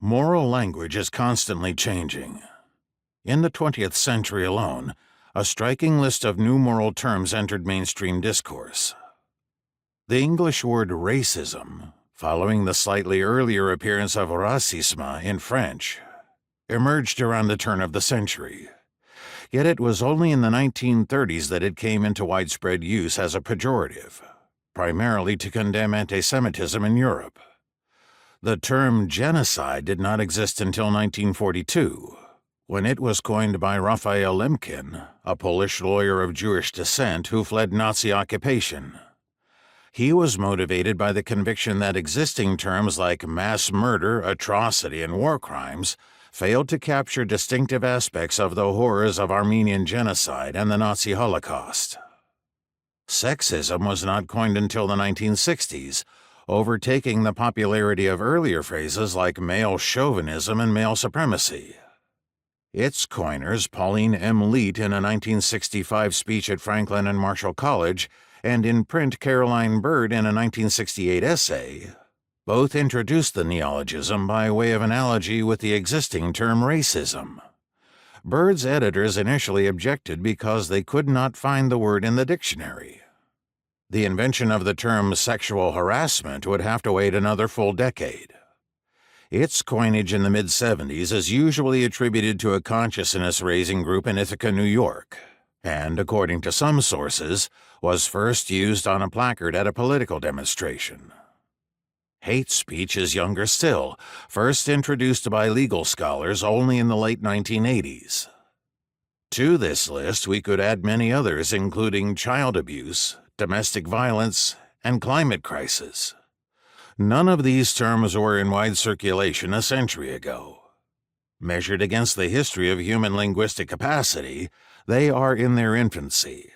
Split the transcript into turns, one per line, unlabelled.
Moral language is constantly changing. In the 20th century alone, a striking list of new moral terms entered mainstream discourse. The English word racism, following the slightly earlier appearance of racisme in French, emerged around the turn of the century. Yet it was only in the 1930s that it came into widespread use as a pejorative, primarily to condemn anti-Semitism in Europe. The term genocide did not exist until 1942, when it was coined by Raphael Lemkin, a Polish lawyer of Jewish descent who fled Nazi occupation. He was motivated by the conviction that existing terms like mass murder, atrocity, and war crimes failed to capture distinctive aspects of the horrors of Armenian genocide and the Nazi Holocaust. Sexism was not coined until the 1960s, overtaking the popularity of earlier phrases like male chauvinism and male supremacy. Its coiners, Pauline M. Leet in a 1965 speech at Franklin and Marshall College, and in print Caroline Bird in a 1968 essay, both introduced the neologism by way of analogy with the existing term racism. Bird's editors initially objected because they could not find the word in the dictionary. The invention of the term sexual harassment would have to wait another full decade. Its coinage in the mid-70s is usually attributed to a consciousness-raising group in Ithaca, New York, and, according to some sources, was first used on a placard at a political demonstration. Hate speech is younger still, first introduced by legal scholars only in the late 1980s. To this list we could add many others, including child abuse, domestic violence, and climate crisis. None of these terms were in wide circulation a century ago. Measured against the history of human linguistic capacity, they are in their infancy,